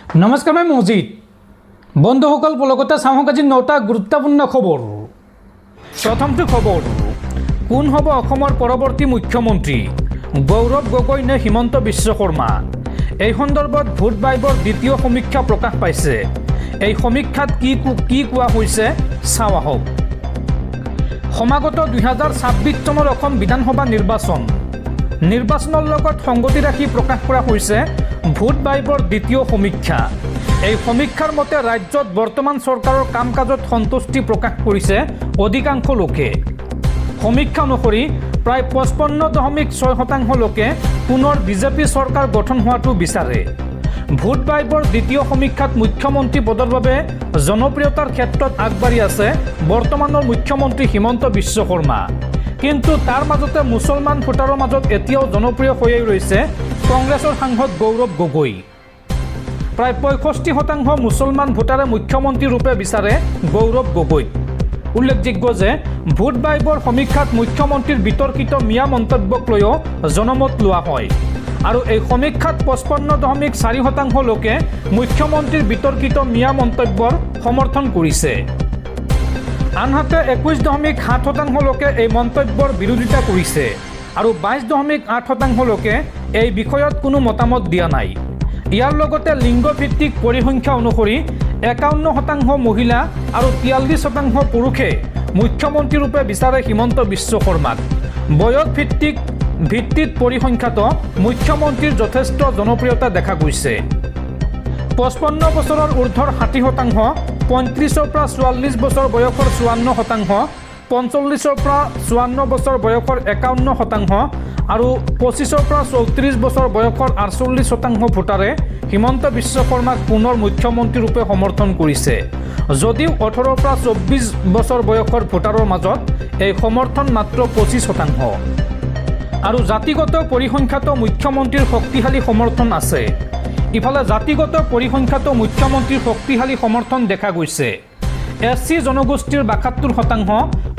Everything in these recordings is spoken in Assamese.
নমস্কাৰ, মই মজিদ। বন্ধুসকল, পলকতে চাওক আজি 9টা গুৰুত্বপূৰ্ণ খবৰ। প্ৰথমটো খবৰ, কোন হ'ব অসমৰ পৰৱৰ্তী মুখ্যমন্ত্ৰী? গৌৰৱ গগৈ নে হিমন্ত বিশ্ব শৰ্মা? এই সন্দৰ্ভত ভোট বাইবৰ দ্বিতীয় সমীক্ষা প্ৰকাশ পাইছে। এই সমীক্ষাত কি কোৱা হৈছে চাওঁ আহক। সমাগত 2026 চনৰ অসম বিধানসভা নিৰ্বাচনৰ লগত সংগতি ৰাখি প্ৰকাশ কৰা হৈছে ভোট বাইবৰ দ্বিতীয় সমীক্ষা। এই সমীক্ষাৰ মতে ৰাজ্যত বৰ্তমান চৰকাৰৰ কাম কাজত সন্তুষ্টি প্ৰকাশ কৰিছে অধিকাংশ লোকে। সমীক্ষা অনুসৰি প্ৰায় 55.6% লোকে পুনৰ বিজেপি চৰকাৰ গঠন হোৱাটো বিচাৰে। ভোট বাইবৰ দ্বিতীয় সমীক্ষাত মুখ্যমন্ত্ৰী পদৰ বাবে জনপ্ৰিয়তাৰ ক্ষেত্ৰত আগবাঢ়ি আছে বৰ্তমানৰ মুখ্যমন্ত্ৰী হিমন্ত বিশ্ব শৰ্মা। কিন্তু তাৰ মাজতে মুছলমান ভোটাৰৰ মাজত এতিয়াও জনপ্ৰিয় হৈয়ে ৰৈছে কংগ্ৰেছৰ সাংসদ গৌৰৱ গগৈ। প্ৰায় 65% মুছলমান ভোটাৰে মুখ্যমন্ত্ৰী ৰূপে বিচাৰে গৌৰৱ গগৈক। উল্লেখযোগ্য যে ভোট বাইবৰ সমীক্ষাত মুখ্যমন্ত্ৰীৰ বিতৰ্কিত মিয়া মন্তব্যক লৈও জনমত লোৱা হয়। আৰু এই সমীক্ষাত 55.4% লোকে মুখ্যমন্ত্ৰীৰ বিতৰ্কিত মিয়া মন্তব্যৰ সমৰ্থন কৰিছে। আনহাতে 21.7% লোকে এই মন্তব্যৰ বিৰোধিতা কৰিছে আৰু 22.8% লোকে এই বিষয়ত কোনো মতামত দিয়া নাই। ইয়াৰ লগতে লিংগভিত্তিক পৰিসংখ্যা অনুসৰি 51% মহিলা আৰু 43% পুৰুষে মুখ্যমন্ত্ৰী ৰূপে বিচাৰে হিমন্ত বিশ্ব শৰ্মাক। বয়স ভিত্তিত পৰিসংখ্যাতো মুখ্যমন্ত্ৰীৰ যথেষ্ট জনপ্ৰিয়তা দেখা গৈছে। 55 বছৰৰ ঊৰ্ধৰ 60%, 35-ৰ পৰা 44 বছৰ বয়সৰ 54%, 45-ৰ পৰা 54 বছৰ বয়সৰ 51% আৰু 25-ৰ পৰা 34 বছৰ বয়সৰ 48% ভোটাৰে হিমন্ত বিশ্ব শৰ্মাক পুনৰ মুখ্যমন্ত্ৰী ৰূপে সমৰ্থন কৰিছে। যদিও 18-ৰ পৰা 24 বছৰ বয়সৰ ভোটাৰৰ মাজত এই সমৰ্থন মাত্ৰ 25%। আৰু জাতিগত পৰিসংখ্যাতো মুখ্যমন্ত্ৰীৰ শক্তিশালী সমৰ্থন আছে। ইফালে জাতিগত পৰিসংখ্যাতো মুখ্যমন্ত্ৰীৰ শক্তিশালী সমৰ্থন দেখা গৈছে। SC জনগোষ্ঠীৰ 72%,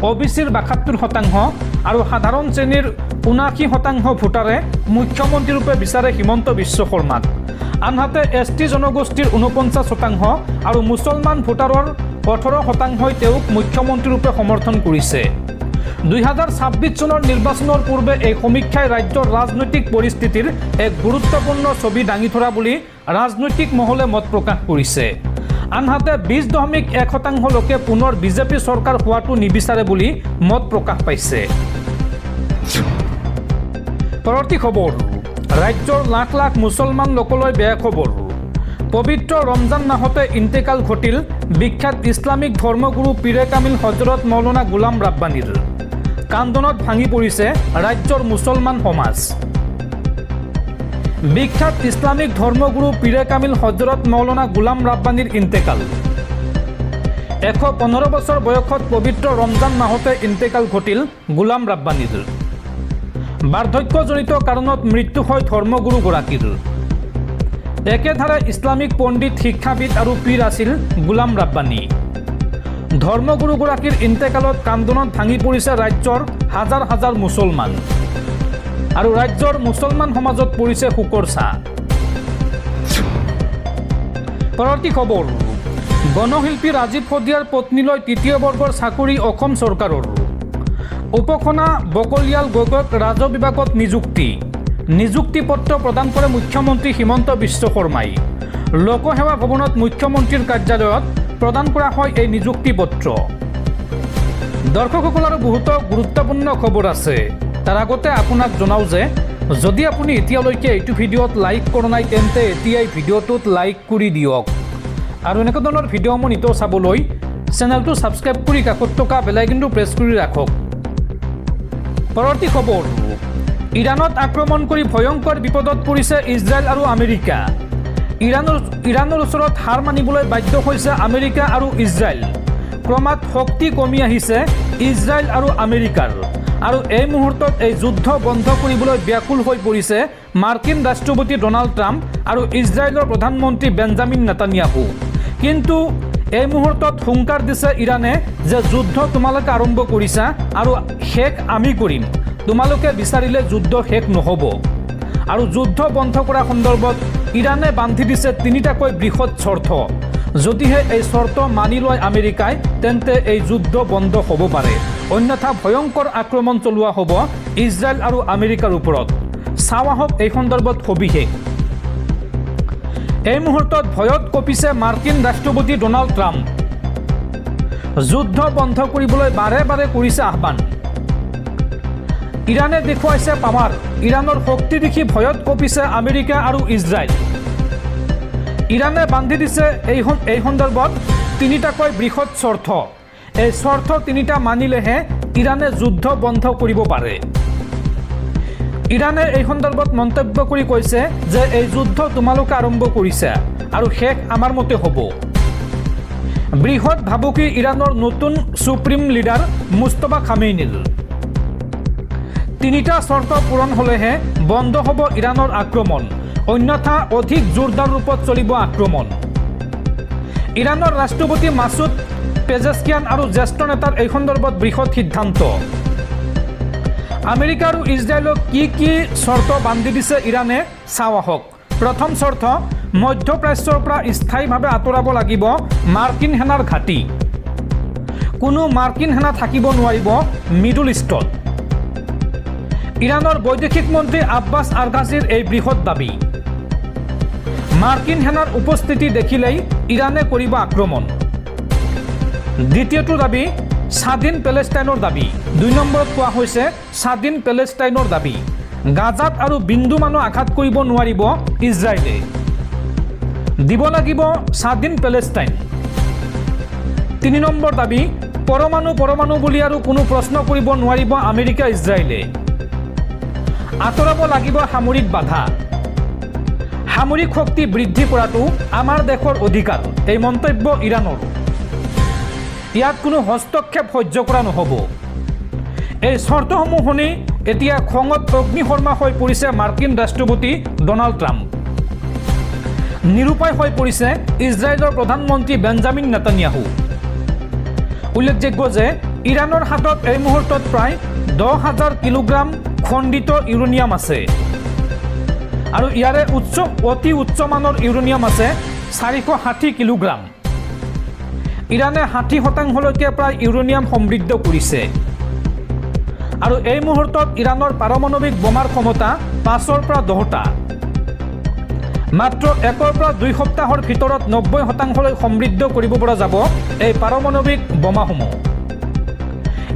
OBCৰ 72% আৰু সাধাৰণ শ্ৰেণীৰ 79% ভোটাৰে মুখ্যমন্ত্ৰী ৰূপে বিচাৰে হিমন্ত বিশ্ব শৰ্মাক। আনহাতে ST জনগোষ্ঠীৰ 49% আৰু মুছলমান ভোটাৰৰ 18%ই তেওঁক মুখ্যমন্ত্ৰী ৰূপে সমৰ্থন কৰিছে। 2026 চনৰ নিৰ্বাচনৰ পূৰ্বে এই সমীক্ষাই ৰাজ্যৰ ৰাজনৈতিক পৰিস্থিতিৰ এক গুৰুত্বপূৰ্ণ ছবি দাঙি ধৰা বুলি ৰাজনৈতিক মহলে মত প্ৰকাশ কৰিছে। আনহাতে 20.1% লোকে পুনৰ বিজেপি চৰকাৰ হোৱাটো নিবিচাৰে বুলি মত প্ৰকাশ পাইছে। পৰৱৰ্তী খবৰ, ৰাজ্যৰ লাখ লাখ মুছলমান লোকলৈ বেয়া খবৰ। পবিত্ৰ ৰমজান মাহতে ইন্তেকাল ঘটিল বিখ্যাত ইছলামিক ধৰ্মগুৰু পীৰে কামিল হজৰত মৌলানা গোলাম ৰাব্বানীৰ। কান্দনত ভাঙি পৰিছে ৰাজ্যৰ মুছলমান সমাজ। বিখ্যাত ইছলামিক ধৰ্মগুৰু পীৰে কামিল হজৰত মৌলানা গোলাম ৰাব্বানীৰ ইন্তেকাল। 115 বছৰ বয়সত পবিত্ৰ ৰমজান মাহতে ইন্তেকাল ঘটিল গোলাম ৰাব্বানীৰ। বাৰ্ধক্যজনিত কাৰণত মৃত্যু হয় ধৰ্মগুৰুগৰাকীৰ। একেধাৰে ইছলামিক পণ্ডিত, শিক্ষাবিদ আৰু পীৰ আছিল গোলাম ৰাব্বানী। ধৰ্মগুৰুগৰাকীৰ ইন্তেকালত কান্দনত ভাঙি পৰিছে ৰাজ্যৰ হাজাৰ হাজাৰ মুছলমান আৰু ৰাজ্যৰ মুছলমান সমাজত পৰিছে শোকৰ ছাঁ। পৰৱৰ্তী খবৰ, গণশিল্পী ৰাজীৱ শদিয়াৰ পত্নীলৈ তৃতীয় বৰ্গৰ চাকৰি অসম চৰকাৰৰ। উপখনা বকলিয়াল গগৈক ৰাজহ বিভাগত নিযুক্তি পত্ৰ প্ৰদান কৰে মুখ্যমন্ত্ৰী হিমন্ত বিশ্ব শৰ্মাই। লোকসেৱা ভৱনত মুখ্যমন্ত্ৰীৰ কাৰ্যালয়ত প্ৰদান কৰা হয় এই নিযুক্তি পত্ৰ। দৰ্শকসকল, আৰু বহুতো গুৰুত্বপূৰ্ণ খবৰ আছে। তাৰ আগতে আপোনাক জনাওঁ যে যদি আপুনি এতিয়ালৈকে এইটো ভিডিঅ'ত লাইক কৰা নাই তেন্তে এতিয়াই ভিডিঅ'টোত লাইক কৰি দিয়ক। আৰু এনেকুৱা ধৰণৰ ভিডিঅ'সমূহ নিতৌ চাবলৈ চেনেলটো ছাবস্ক্ৰাইব কৰি কাষত থকা বেল আইকনটো প্ৰেছ কৰি ৰাখক। পৰৱৰ্তী খবৰ, ইৰাণত আক্ৰমণ কৰি ভয়ংকৰ বিপদত পৰিছে ইজৰাইল আৰু আমেৰিকা। ইৰাণৰ ওচৰত হাৰ মানিবলৈ বাধ্য হৈছে আমেৰিকা আৰু ইজৰাইল। ক্ৰমাৎ শক্তি কমি আহিছে ইজৰাইল আৰু আমেৰিকাৰ। আৰু এই মুহূৰ্তত এই যুদ্ধ বন্ধ কৰিবলৈ ব্যাকুল হৈ পৰিছে মাৰ্কিন ৰাষ্ট্ৰপতি ডনাল্ড ট্ৰাম্প আৰু ইজৰাইলৰ প্ৰধানমন্ত্ৰী বেঞ্জামিন নেতানিয়াহু। কিন্তু এই মুহূৰ্তত হুংকাৰ দিছে ইৰাণে যে যুদ্ধ তোমালোকে আৰম্ভ কৰিছা আৰু শেষ আমি কৰিম। তোমালোকে বিচাৰিলে যুদ্ধ শেষ নহ'ব। আৰু যুদ্ধ বন্ধ কৰা সন্দৰ্ভত ইৰাণে বান্ধি দিছে তিনিটাকৈ বৃহৎ চৰ্ত। যদিহে এই চৰ্ত মানি লয় আমেৰিকাই, তেন্তে এই যুদ্ধ বন্ধ হ'ব পাৰে, অন্যথা ভয়ংকৰ আক্ৰমণ চলোৱা হ'ব ইজৰাইল আৰু আমেৰিকাৰ ওপৰত। চাওঁ আহক এই সন্দৰ্ভত সবিশেষ। এই মুহূৰ্তত ভয়ত কঁপিছে মাৰ্কিন ৰাষ্ট্ৰপতি ডনাল্ড ট্ৰাম্প। যুদ্ধ বন্ধ কৰিবলৈ বাৰে বাৰে কৰিছে আহ্বান। ইৰাণে দেখুৱাইছে পাৱাৰ। ইৰাণৰ শক্তি দেখি ভয়ত কঁপিছে আমেৰিকা আৰু ইজৰাইল। ইৰাণে বান্ধি দিছে এই সন্দৰ্ভত তিনিটাকৈ বৃহৎ চৰ্ত। এই চৰ্ত তিনিটা মানিলেহে ইৰাণে যুদ্ধ বন্ধ কৰিব পাৰে। ইৰাণে এই সন্দৰ্ভত মন্তব্য কৰি কৈছে যে এই যুদ্ধ তোমালোকে আৰম্ভ কৰিছে আৰু শেষ আমাৰ মতে হ'ব। বৃহৎ ভাবুকি ইৰাণৰ নতুন সুপ্ৰিম লিডাৰ মুস্তফা খামেইনিৰ। তিনিটা চৰ্ত পূৰণ হ'লেহে বন্ধ হ'ব ইৰাণৰ আক্ৰমণ, অন্যথা অধিক জোৰদাৰ ৰূপত চলিব আক্ৰমণ। ইৰাণৰ ৰাষ্ট্ৰপতি মাছুদ পেজেছকিয়ান আৰু জ্যেষ্ঠ নেতাৰ এই সন্দৰ্ভত বৃহৎ সিদ্ধান্ত। আমেৰিকা আৰু ইজৰাইলক কি চৰ্ত বান্ধি দিছে ইৰাণে, চাওঁ আহক। প্ৰথম চৰ্ত, মধ্যপ্ৰাচ্যৰ পৰা স্থায়ীভাৱে আঁতৰাব লাগিব মাৰ্কিন সেনাৰ ঘাটি। কোনো মাৰ্কিন সেনা থাকিব নোৱাৰিব মিডল ইষ্টত। ইৰাণৰ বৈদেশিক মন্ত্ৰী আব্বাছ আৰগাছিৰ এই বৃহৎ দাবী। মাৰ্কিন সেনাৰ উপস্থিতি দেখিলেই ইৰাণে কৰিব আক্ৰমণ। দ্বিতীয়টো দাবী, স্বাধীন পেলেষ্টাইনৰ দাবী। 2 নম্বৰত কোৱা হৈছে স্বাধীন পেলেষ্টাইনৰ দাবী। গাজাত আৰু বিন্দুমানো আঘাত কৰিব নোৱাৰিব ইজৰাইলে। দিব লাগিব স্বাধীন পেলেষ্টাইন। 3 নম্বৰ দাবী, পৰমাণু বুলি আৰু কোনো প্ৰশ্ন কৰিব নোৱাৰিব আমেৰিকা ইজৰাইলে। আঁতৰাব লাগিব সামৰিক বাধা। সামৰিক শক্তি বৃদ্ধি কৰাটো আমাৰ দেশৰ অধিকাৰ, এই মন্তব্য ইৰাণৰ। ইয়াত কোনো হস্তক্ষেপ সহ্য কৰা নহ'ব। এই চৰ্তসমূহ শুনি এতিয়া খঙত অগ্নিশৰ্মা হৈ পৰিছে মাৰ্কিন ৰাষ্ট্ৰপতি ডনাল্ড ট্ৰাম্প। নিৰুপায় হৈ পৰিছে ইজৰাইলৰ প্ৰধানমন্ত্ৰী বেঞ্জামিন নেতানিয়াহু। উল্লেখযোগ্য যে ইৰাণৰ হাতত এই মুহূৰ্তত প্ৰায় 10,000 কিলোগ্ৰাম খণ্ডিত ইউৰেনিয়াম আছে আৰু ইয়াৰে অতি উচ্চ মানৰ ইউৰেনিয়াম আছে 460 কিলোগ্ৰাম। ইৰাণে 60% প্ৰায় ইউৰেনিয়াম সমৃদ্ধ কৰিছে আৰু এই মুহূৰ্তত ইৰাণৰ পাৰমাণৱিক বোমাৰ ক্ষমতা 5ৰ পৰা 10টা। মাত্ৰ 1ৰ পৰা 2 সপ্তাহৰ ভিতৰত 90% সমৃদ্ধ কৰিব পৰা যাব এই পাৰমাণৱিক বোমাসমূহ।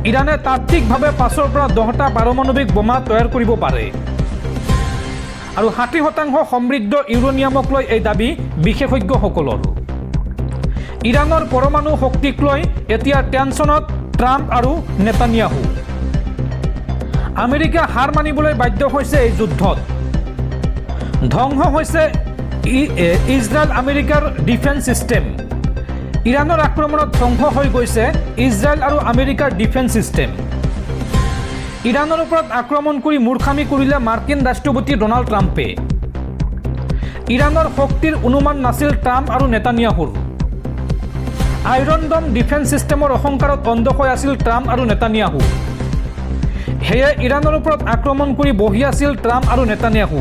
ইৰাণে তাত্ত্বিকভাৱে 5ৰ পৰা 10টা পাৰমাণৱিক বোমা তৈয়াৰ কৰিব পাৰে আৰু 60% সমৃদ্ধ ইউৰেনিয়ামক লৈ এই দাবী বিশেষজ্ঞসকলৰ। ইৰাণৰ পৰমাণু শক্তিক লৈ এতিয়া টেনচনত ট্ৰাম্প আৰু নেতানিয়াহু। আমেৰিকা হাৰ মানিবলৈ বাধ্য হৈছে এই যুদ্ধত। ধ্বংস হৈছে ইজৰাইল আমেৰিকাৰ ডিফেন্স ছিষ্টেম। ইৰাণৰ আক্ৰমণত ধ্বংস হৈ গৈছে ইজৰাইল আৰু আমেৰিকাৰ ডিফেন্স ছিষ্টেম। ইৰাণৰ ওপৰত আক্ৰমণ কৰি মূৰ্খামি কৰিলে মাৰ্কিন ৰাষ্ট্ৰপতি ডনাল্ড ট্ৰাম্পে। ইৰাণৰ শক্তিৰ অনুমান নাছিল ট্ৰাম্প আৰু নেতানিয়াহুৰ। আইৰন ডম ডিফেন্স ছিষ্টেমৰ অহংকাৰত অন্ধ হৈ আছিল ট্ৰাম্প আৰু নেতানিয়াহু। সেয়ে ইৰাণৰ ওপৰত আক্ৰমণ কৰি বহি আছিল ট্ৰাম্প আৰু নেতানিয়াহু।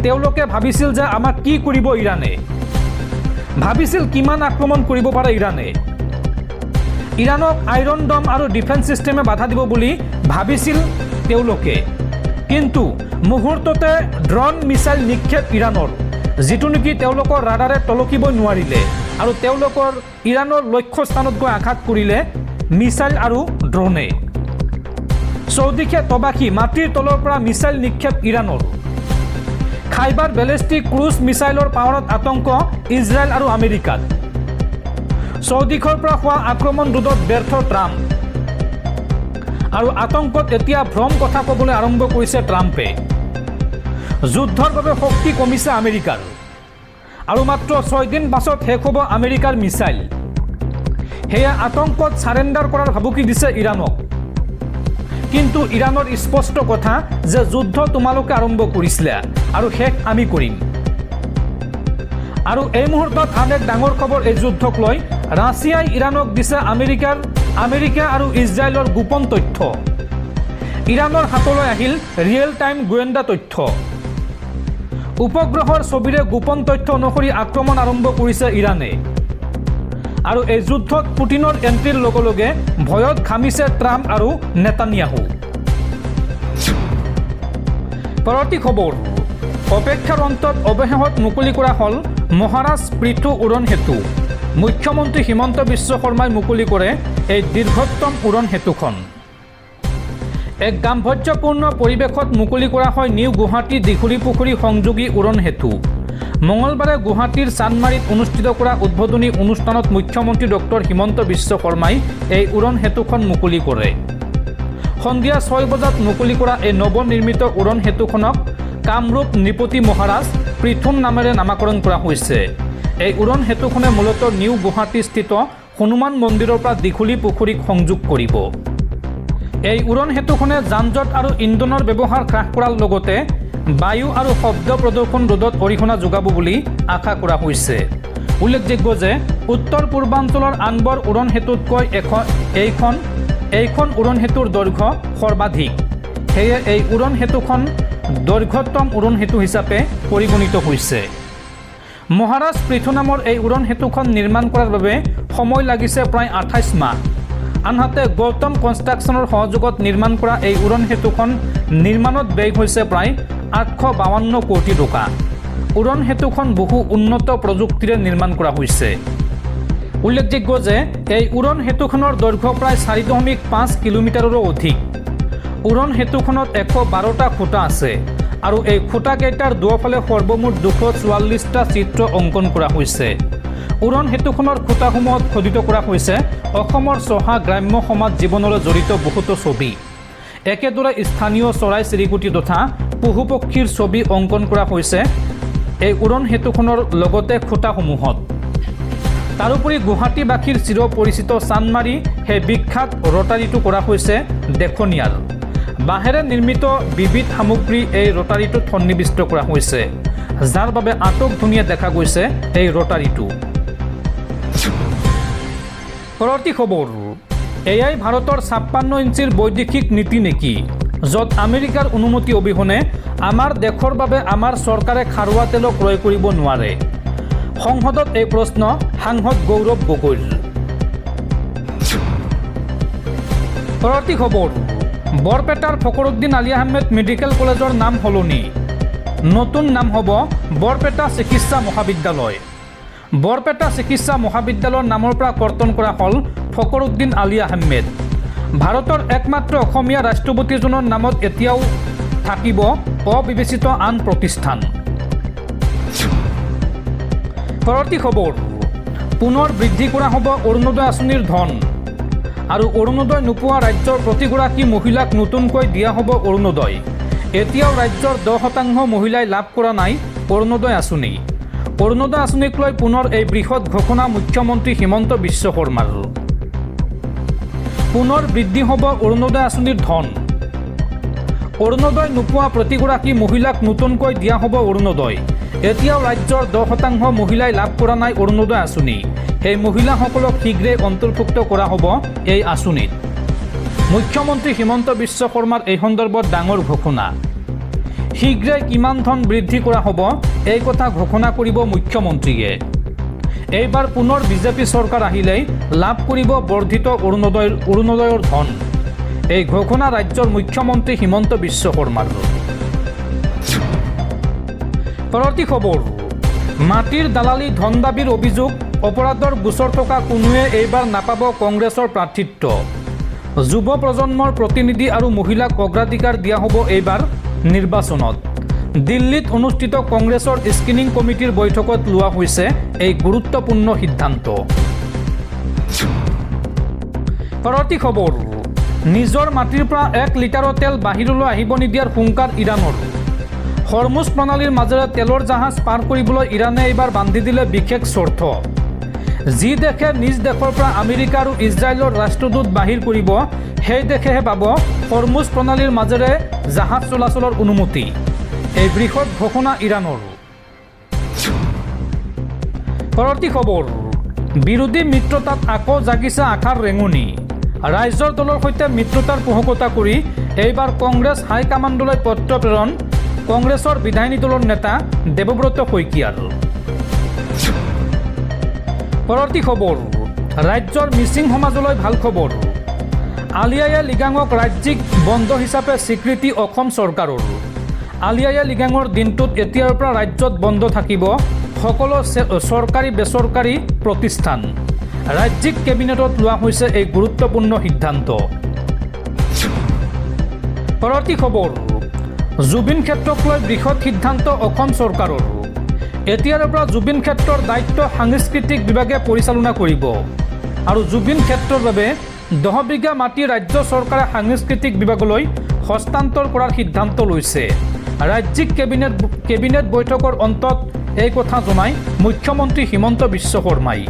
তেওঁলোকে ভাবিছিল যে আমাক কি কৰিব ইৰাণে, ভাবিছিল কিমান আক্ৰমণ কৰিব পাৰে ইৰাণে। ইৰাণক আইৰন ডম আৰু ডিফেন্স ছিষ্টেমে বাধা দিব বুলি ভাবিছিল তেওঁলোকে। কিন্তু মুহূৰ্ততে ড্ৰোন মিছাইল নিক্ষেপ ইৰাণৰ, যিটো নেকি তেওঁলোকৰ ৰাডাৰে তলকিব নোৱাৰিলে আৰু তেওঁলোকৰ ইৰাণৰ লক্ষ্যস্থানত গৈ আঘাত কৰিলে মিছাইল আৰু ড্ৰোনে। চৌদিশে তবাখী, মাটিৰ তলৰ পৰা মিছাইল নিক্ষেপ ইৰাণৰ। খাইবাৰ বেলেষ্টিক ক্ৰুজ মিছাইলৰ পাৱাৰত আতংক ইজৰাইল আৰু আমেৰিকাত। চৌদিশৰ পৰা হোৱা আক্ৰমণ ৰোধত ব্যৰ্থ ট্ৰাম্প আৰু আতংকত এতিয়া ভ্ৰম কথা ক'বলৈ আৰম্ভ কৰিছে ট্ৰাম্পে। যুদ্ধৰ বাবে শক্তি কমিছে আমেৰিকাৰ আৰু মাত্ৰ 6 দিন পাছত শেষ হ'ব আমেৰিকাৰ মিছাইল। সেয়া আতংকত চাৰেণ্ডাৰ কৰাৰ ভাবুকি দিছে ইৰাণক। কিন্তু ইৰাণৰ স্পষ্ট কথা যে যুদ্ধ তোমালোকে আৰম্ভ কৰিছিলা আৰু শেষ আমি কৰিম। আৰু এই মুহূৰ্তত আন এক ডাঙৰ খবৰ এই যুদ্ধক লৈ। ৰাছিয়াই ইৰাণক দিছে আমেৰিকা আৰু ইজৰাইলৰ গোপন তথ্য। ইৰাণৰ হাতলৈ আহিল ৰিয়েল টাইম গোয়েন্দা তথ্য। উপগ্ৰহৰ ছবিৰে গোপন তথ্য অনুসৰি আক্ৰমণ আৰম্ভ কৰিছে ইৰাণে আৰু এই যুদ্ধত পুটিনৰ এণ্ট্ৰিৰ লগে লগে ভয়ত ঘামিছে ট্ৰাম্প আৰু নেতানিয়াহু। পৰৱৰ্তী খবৰ, অপেক্ষাৰ অন্তত অৱশেষত মুকলি কৰা হ'ল মহাৰাজ পৃথু উৰণ সেতু। মুখ্যমন্ত্ৰী হিমন্ত বিশ্ব শৰ্মাই মুকলি কৰে এই দীৰ্ঘতম উৰণ সেতুখন। এক গাম্ভীৰ্যপূৰ্ণ পৰিৱেশত মুকলি কৰা হয় নিউ গুৱাহাটী দীঘলী পুখুৰী সংযোগী উৰণ সেতু। মঙলবাৰে গুৱাহাটীৰ চান্দমাৰীত অনুষ্ঠিত কৰা উদ্বোধনী অনুষ্ঠানত মুখ্যমন্ত্ৰী ডক্টৰ হিমন্ত বিশ্ব শৰ্মাই এই উৰণ সেতুখন মুকলি কৰে। সন্ধিয়া 6 বজাত মুকলি কৰা এই নৱনিৰ্মিত উৰণ সেতুখনক কামৰূপ নৃপতি মহাৰাজ পৃথুন নামেৰে নামাকৰণ কৰা হৈছে। এই উৰণ সেতুখনে মূলতঃ নিউ গুৱাহাটীস্থিত হনুমান মন্দিৰৰ পৰা দীঘলী পুখুৰীক সংযোগ কৰিব। এই উৰণ সেতুখনে যান-জঁট আৰু ইন্ধনৰ ব্যৱহাৰ হ্ৰাস কৰাৰ লগতে বায়ু আৰু শব্দ প্ৰদূষণ ৰোধত অৰিহণা যোগাব বুলি আশা কৰা হৈছে। উল্লেখযোগ্য যে উত্তৰ পূৰ্বাঞ্চলৰ আনবোৰ উৰণ সেতুতকৈ এইখন উৰণ সেতুৰ দৈৰ্ঘ্য সৰ্বাধিক। সেয়ে এই উৰণ সেতুখন দৈৰ্ঘ্যতম উৰণ সেতু হিচাপে পৰিগণিত হৈছে। মহাৰাজ পৃথু নামৰ এই উৰণ সেতুখন নিৰ্মাণ কৰাৰ বাবে সময় লাগিছে প্ৰায় 28 মাহ। আনহাতে গৌতম কনষ্ট্ৰাকশ্যনৰ সহযোগত নিৰ্মাণ কৰা এই উৰণ সেতুখন নিৰ্মাণত ব্যয় হৈছে প্ৰায় 852 কোটি টকা। উৰণ সেতুখন বহু উন্নত প্ৰযুক্তিৰে নিৰ্মাণ কৰা হৈছে। উল্লেখযোগ্য যে এই উৰণ সেতুখনৰ দৈৰ্ঘ্য প্ৰায় 4.5 কিলোমিটাৰৰো অধিক। উৰণ সেতুখনত 112টা খুঁটা আছে আৰু এই খুঁটাকেইটাৰ দুয়োফালে সৰ্বমুঠ 244টা চিত্ৰ অংকন কৰা হৈছে। উৰণ সেতুখনৰ খুঁটাসমূহত খোদিত কৰা হৈছে অসমৰ চহা গ্ৰাম্য সমাজ জীৱনলৈ জড়িত বহুতো ছবি। একেদৰে স্থানীয় চৰাই চিৰিকটি তথা পশু পক্ষীৰ ছবি অংকন কৰা হৈছে এই উৰণ সেতুখনৰ লগতে খুঁটাসমূহত। তাৰোপৰি গুৱাহাটীবাসীৰ চিৰ পৰিচিত চান্দমাৰী সেই বিখ্যাত ৰটাৰীটো কৰা হৈছে দেখনীয়াল। বাঁহেৰে নিৰ্মিত বিবিধ সামগ্ৰী এই ৰটাৰীটোত সন্নিৱিষ্ট কৰা হৈছে, যাৰ বাবে আটকধুনীয়া দেখা গৈছে এই ৰটাৰীটো। পৰৱৰ্তী খবৰ, এয়াই ভাৰতৰ 56 ইঞ্চিৰ বৈদেশিক নীতি নেকি, য'ত আমেৰিকাৰ অনুমতি অবিহনে আমাৰ দেশৰ বাবে আমাৰ চৰকাৰে খাৰুৱা তেল ক্ৰয় কৰিব নোৱাৰে। সংসদত এই প্ৰশ্ন সাংসদ গৌৰৱ গগৈৰ। পৰৱৰ্তী খবৰ, বৰপেটাৰ ফখৰুদ্দিন আলী আহমেদ মেডিকেল কলেজৰ নাম সলনি। নতুন নাম হ'ব বৰপেটা চিকিৎসা মহাবিদ্যালয়। বৰপেটা চিকিৎসা মহাবিদ্যালয়ৰ নামৰ পৰা কৰ্তন কৰা হ'ল ফখৰুদ্দিন আলী আহমেদ। ভাৰতৰ একমাত্ৰ অসমীয়া ৰাষ্ট্ৰপতিজনৰ নামত এতিয়াও থাকিব অবিবেচিত আন প্ৰতিষ্ঠান। পৰৱৰ্তী খবৰ, পুনৰ বৃদ্ধি কৰা হ'ব অৰুণোদয় আঁচনিৰ ধন আৰু অৰুণোদয় নোপোৱা ৰাজ্যৰ প্ৰতিগৰাকী মহিলাক নতুনকৈ দিয়া হ'ব অৰুণোদয়। এতিয়াও ৰাজ্যৰ 10% মহিলাই লাভ কৰা নাই অৰুণোদয় আঁচনি। অৰুণোদয় আঁচনিক লৈ পুনৰ এই বৃহৎ ঘোষণা মুখ্যমন্ত্ৰী হিমন্ত বিশ্ব শৰ্মাৰ। পুনৰ বৃদ্ধি হ'ব অৰুণোদয় আঁচনিৰ ধন। অৰুণোদয় নোপোৱা প্ৰতিগৰাকী মহিলাক নতুনকৈ দিয়া হ'ব অৰুণোদয়। এতিয়াও ৰাজ্যৰ 10% মহিলাই লাভ কৰা নাই অৰুণোদয় আঁচনি। সেই মহিলাসকলক শীঘ্ৰেই অন্তৰ্ভুক্ত কৰা হ'ব এই আঁচনিত। মুখ্যমন্ত্ৰী হিমন্ত বিশ্ব শৰ্মাৰ এই সন্দৰ্ভত ডাঙৰ ঘোষণা। শীঘ্ৰেই কিমান ধন বৃদ্ধি কৰা হ'ব এই কথা ঘোষণা কৰিব মুখ্যমন্ত্ৰীয়ে। এইবাৰ পুনৰ বিজেপি চৰকাৰ আহিলেই লাভ কৰিব বৰ্ধিত অৰুণোদয়ৰ ধন। এই ঘোষণা ৰাজ্যৰ মুখ্যমন্ত্ৰী হিমন্ত বিশ্ব শৰ্মাৰ। পৰৱৰ্তী খবৰ, মাটিৰ দালালি ধন দাবীৰ অভিযোগ অপৰাধৰ গোচৰ থকা কোনোৱে এইবাৰ নাপাব কংগ্ৰেছৰ প্ৰাৰ্থিত্ব। যুৱ প্ৰজন্মৰ প্ৰতিনিধি আৰু মহিলাক অগ্ৰাধিকাৰ দিয়া হ'ব এইবাৰ নিৰ্বাচনত। দিল্লীত অনুষ্ঠিত কংগ্ৰেছৰ স্ক্ৰিনিং কমিটিৰ বৈঠকত লোৱা হৈছে এই গুৰুত্বপূৰ্ণ সিদ্ধান্ত। পৰৱৰ্তী খবৰ, নিজৰ মাটিৰ পৰা 1 লিটাৰৰ তেল বাহিৰলৈ আহিব নিদিয়াৰ হুংকাৰ ইৰাণৰ। হৰমুজ প্ৰণালীৰ মাজেৰে তেলৰ জাহাজ পাৰ কৰিবলৈ ইৰাণে এইবাৰ বান্ধি দিলে বিশেষ চৰ্ত। যি দেশে নিজ দেশৰ পৰা আমেৰিকা আৰু ইজৰাইলৰ ৰাষ্ট্ৰদূত বাহিৰ কৰিব, সেই দেশেহে পাব হৰমুজ প্ৰণালীৰ মাজেৰে জাহাজ চলাচলৰ অনুমতি। এই বৃহৎ ঘোষণা ইৰাণৰ। পৰৱৰ্তী খবৰ, বিৰোধী মিত্ৰতাত আকৌ জাগিছে আশাৰ ৰেঙনি। ৰাইজৰ দলৰ সৈতে মিত্ৰতাৰ পোষকতা কৰি এইবাৰ কংগ্ৰেছ হাইকমাণ্ডলৈ পত্ৰ প্ৰেৰণ কংগ্ৰেছৰ বিধায়িনী দলৰ নেতা দেৱব্ৰত শইকীয়াৰ। পৰৱৰ্তী খবৰ, ৰাজ্যৰ মিচিং সমাজলৈ ভাল খবৰ। আলি আয়ে লৃগাঙক ৰাজ্যিক বন্ধ হিচাপে স্বীকৃতি অসম চৰকাৰৰ। আলি আয়ে লৃগাঙৰ দিনটোত এতিয়াৰ পৰা ৰাজ্যত বন্ধ থাকিব সকলো চৰকাৰী বেচৰকাৰী প্ৰতিষ্ঠান। ৰাজ্যিক কেবিনেটত লোৱা হৈছে এই গুৰুত্বপূৰ্ণ সিদ্ধান্ত। পৰৱৰ্তী খবৰ, জুবিন ক্ষেত্ৰক লৈ বৃহৎ সিদ্ধান্ত অসম চৰকাৰৰ। এতিয়াৰ পৰা জুবিন ক্ষেত্ৰৰ দায়িত্ব সাংস্কৃতিক বিভাগে পৰিচালনা কৰিব আৰু জুবিন ক্ষেত্ৰৰ বাবে 10 বিঘা মাটি ৰাজ্য চৰকাৰে সাংস্কৃতিক বিভাগলৈ হস্তান্তৰ কৰাৰ সিদ্ধান্ত লৈছে। ৰাজ্যিক কেবিনেট বৈঠকৰ অন্তত এই কথা জনাই মুখ্যমন্ত্ৰী হিমন্ত বিশ্ব শৰ্মাই।